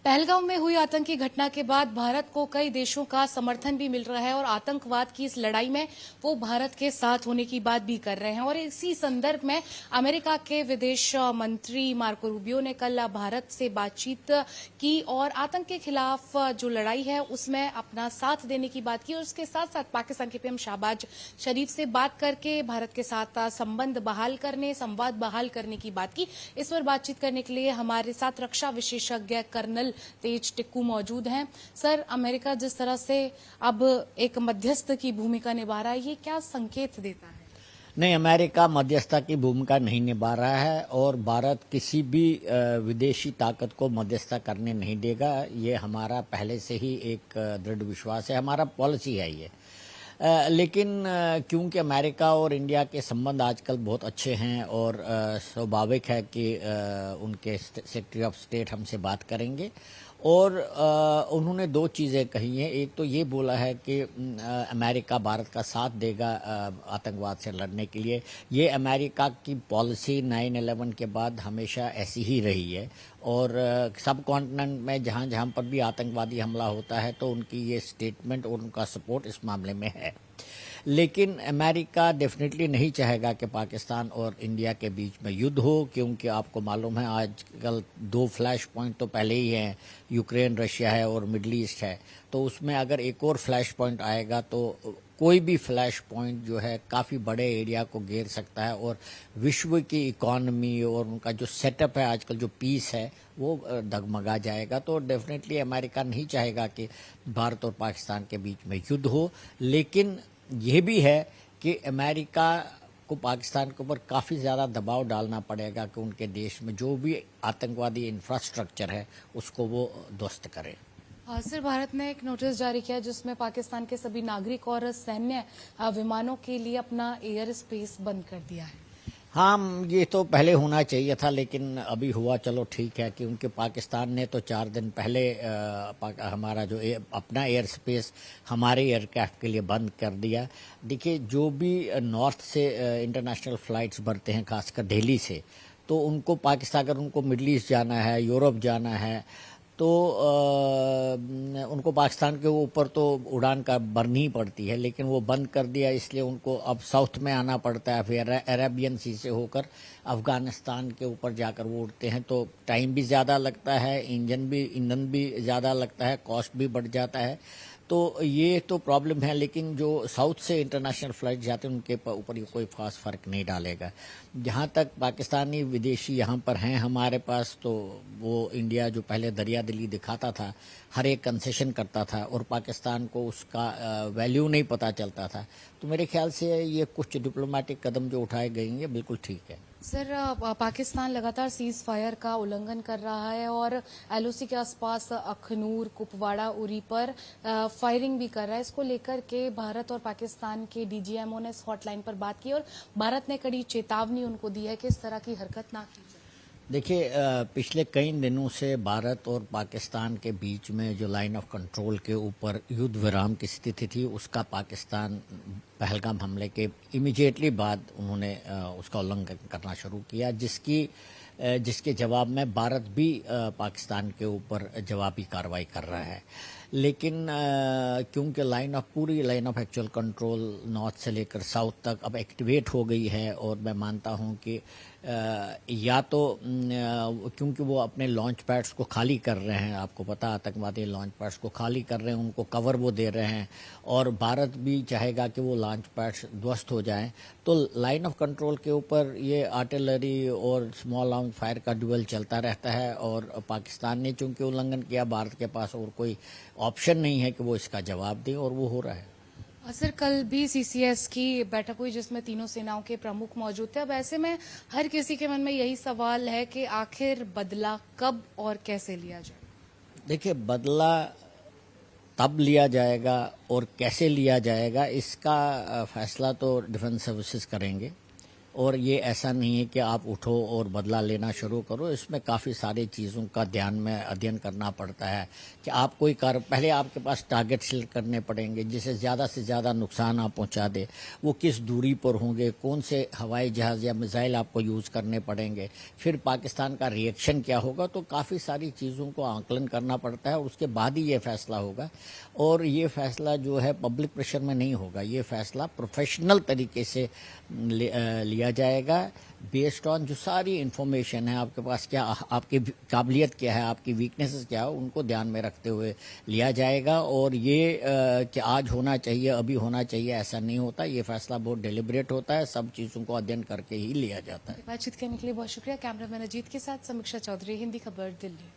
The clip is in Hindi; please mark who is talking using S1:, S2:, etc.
S1: पहलगाम में हुई आतंकी घटना के बाद भारत को कई देशों का समर्थन भी मिल रहा है और आतंकवाद की इस लड़ाई में वो भारत के साथ होने की बात भी कर रहे हैं। और इसी संदर्भ में अमेरिका के विदेश मंत्री मार्को रूबियो ने कल भारत से बातचीत की और आतंक के खिलाफ जो लड़ाई है उसमें अपना साथ देने की बात की और उसके साथ साथ पाकिस्तान के पीएम शहबाज शरीफ से बात करके भारत के साथ संबंध बहाल करने, संवाद बहाल करने की बात की। इस पर बातचीत करने के लिए हमारे साथ रक्षा विशेषज्ञ कर्नल तेज टिक्कू मौजूद हैं। सर, अमेरिका जिस तरह से अब एक मध्यस्थ की भूमिका निभा रहा है, ये क्या संकेत देता है?
S2: नहीं, अमेरिका मध्यस्थता की भूमिका नहीं निभा रहा है और भारत किसी भी विदेशी ताकत को मध्यस्थता करने नहीं देगा। ये हमारा पहले से ही एक दृढ़ विश्वास है, हमारा पॉलिसी है ये। लेकिन क्योंकि अमेरिका और इंडिया के संबंध आजकल बहुत अच्छे हैं और स्वाभाविक है कि उनके सेक्रेटरी ऑफ स्टेट हमसे बात करेंगे और उन्होंने दो चीज़ें कही हैं। एक तो ये बोला है कि अमेरिका भारत का साथ देगा आतंकवाद से लड़ने के लिए। ये अमेरिका की पॉलिसी 9/11 के बाद हमेशा ऐसी ही रही है और सब कॉन्टिनेंट में जहाँ जहाँ पर भी आतंकवादी हमला होता है तो उनकी ये स्टेटमेंट और उनका सपोर्ट इस मामले में है। लेकिन अमेरिका डेफिनेटली नहीं चाहेगा कि पाकिस्तान और इंडिया के बीच में युद्ध हो, क्योंकि आपको मालूम है आजकल दो फ्लैश पॉइंट तो पहले ही हैं, यूक्रेन रशिया है और मिडल ईस्ट है। तो उसमें अगर एक और फ्लैश पॉइंट आएगा तो कोई भी फ्लैश पॉइंट जो है काफ़ी बड़े एरिया को घेर सकता है और विश्व की इकॉनमी और उनका जो सेटअप है आजकल, जो पीस है, वो डगमगा जाएगा। तो डेफिनेटली अमेरिका नहीं चाहेगा कि भारत और पाकिस्तान के बीच में युद्ध हो। लेकिन यह भी है कि अमेरिका को पाकिस्तान के ऊपर काफ़ी ज़्यादा दबाव डालना पड़ेगा कि उनके देश में जो भी आतंकवादी इंफ्रास्ट्रक्चर है उसको वो ध्वस्त करे।
S1: सर, भारत ने एक नोटिस जारी किया जिसमें पाकिस्तान के सभी नागरिक और सैन्य विमानों के लिए अपना एयर स्पेस बंद कर दिया है।
S2: हाँ, ये तो पहले होना चाहिए था लेकिन अभी हुआ, चलो ठीक है। क्योंकि पाकिस्तान ने तो 4 दिन पहले हमारा जो अपना एयर स्पेस हमारे एयरक्राफ्ट के लिए बंद कर दिया। देखिए, जो भी नॉर्थ से इंटरनेशनल फ़्लाइट्स बढ़ते हैं, खासकर दिल्ली से, तो उनको पाकिस्तान, अगर उनको मिडल ईस्ट जाना है, यूरोप जाना है, तो उनको पाकिस्तान के ऊपर तो उड़ान का भरनी ही पड़ती है। लेकिन वो बंद कर दिया, इसलिए उनको अब साउथ में आना पड़ता है, फिर अरेबियन सी से होकर अफ़गानिस्तान के ऊपर जाकर वो उड़ते हैं। तो टाइम भी ज़्यादा लगता है, ईंधन भी ज़्यादा लगता है, कॉस्ट भी बढ़ जाता है। तो ये तो प्रॉब्लम है। लेकिन जो साउथ से इंटरनेशनल फ़्लाइट जाते हैं उनके ऊपर कोई खास फ़र्क नहीं डालेगा। जहाँ तक पाकिस्तानी विदेशी यहाँ पर हैं हमारे पास, तो वो इंडिया जो पहले दरिया दिली दिखाता था, हर एक कंसेशन करता था और पाकिस्तान को उसका वैल्यू नहीं पता चलता था। तो मेरे ख्याल से ये कुछ डिप्लोमेटिक कदम जो उठाए गए हैं ये बिल्कुल ठीक है।
S1: सर, पाकिस्तान लगातार सीज फायर का उल्लंघन कर रहा है और एलओसी के आसपास अखनूर, कुपवाड़ा, उरी पर फायरिंग भी कर रहा है। इसको लेकर के भारत और पाकिस्तान के डीजीएमओ ने इस हॉटलाइन पर बात की और भारत ने कड़ी चेतावनी उनको दी है कि इस तरह की हरकत ना की जाए।
S2: देखिए, पिछले कई दिनों से भारत और पाकिस्तान के बीच में जो लाइन ऑफ कंट्रोल के ऊपर युद्ध विराम की स्थिति थी, उसका पाकिस्तान पहलगाम हमले के इमीडिएटली बाद उन्होंने उसका उल्लंघन करना शुरू किया, जिसके जवाब में भारत भी पाकिस्तान के ऊपर जवाबी कार्रवाई कर रहा है। लेकिन क्योंकि पूरी line of actual control north से लेकर साउथ तक अब एक्टिवेट हो गई है और मैं मानता हूं कि या तो क्योंकि वो अपने लॉन्च पैड्स को खाली कर रहे हैं, आपको पता आतंकवादी लॉन्च पैड्स को खाली कर रहे हैं, उनको कवर वो दे रहे हैं और भारत भी चाहेगा कि वो लॉन्च पैड्स ध्वस्त हो जाएं। तो लाइन ऑफ कंट्रोल के ऊपर ये आर्टिलरी और स्मॉल आर्म फायर का ड्यूअल चलता रहता है और पाकिस्तान ने चूंकि उल्लंघन किया, भारत के पास और कोई ऑप्शन नहीं है कि वो इसका जवाब दे और वो हो रहा है।
S1: सर, कल भी सीसीएस की बैठक हुई जिसमें तीनों सेनाओं के प्रमुख मौजूद थे। अब ऐसे में हर किसी के मन में यही सवाल है कि आखिर बदला कब और कैसे लिया जाए।
S2: देखिए, बदला तब लिया जाएगा और कैसे लिया जाएगा, इसका फैसला तो डिफेंस सर्विसेज करेंगे और ये ऐसा नहीं है कि आप उठो और बदला लेना शुरू करो। इसमें काफ़ी सारी चीज़ों का ध्यान में अध्ययन करना पड़ता है कि आप कोई कार्य, पहले आपके पास टारगेट सिलेक्ट करने पड़ेंगे जिसे ज़्यादा से ज़्यादा नुकसान आप पहुंचा दे। वो किस दूरी पर होंगे, कौन से हवाई जहाज़ या मिसाइल आपको यूज़ करने पड़ेंगे, फिर पाकिस्तान का रिएक्शन क्या होगा। तो काफ़ी सारी चीज़ों को आंकलन करना पड़ता है और उसके बाद ही ये फैसला होगा। और ये फैसला जो है पब्लिक प्रेशर में नहीं होगा, ये फैसला प्रोफेशनल तरीके से लिया जाएगा बेस्ड ऑन जो सारी इन्फॉर्मेशन है आपके पास, क्या आपकी काबिलियत क्या है, आपकी वीकनेसेस क्या है, उनको ध्यान में रखते हुए लिया जाएगा। और ये कि आज होना चाहिए, अभी होना चाहिए, ऐसा नहीं होता। ये फैसला बहुत डेलिब्रेट होता है, सब चीज़ों को अध्ययन करके ही लिया जाता है।
S1: बातचीत करने के लिए बहुत शुक्रिया। कैमरामैन अजीत के साथ समीक्षा चौधरी, हिंदी खबर, दिल्ली।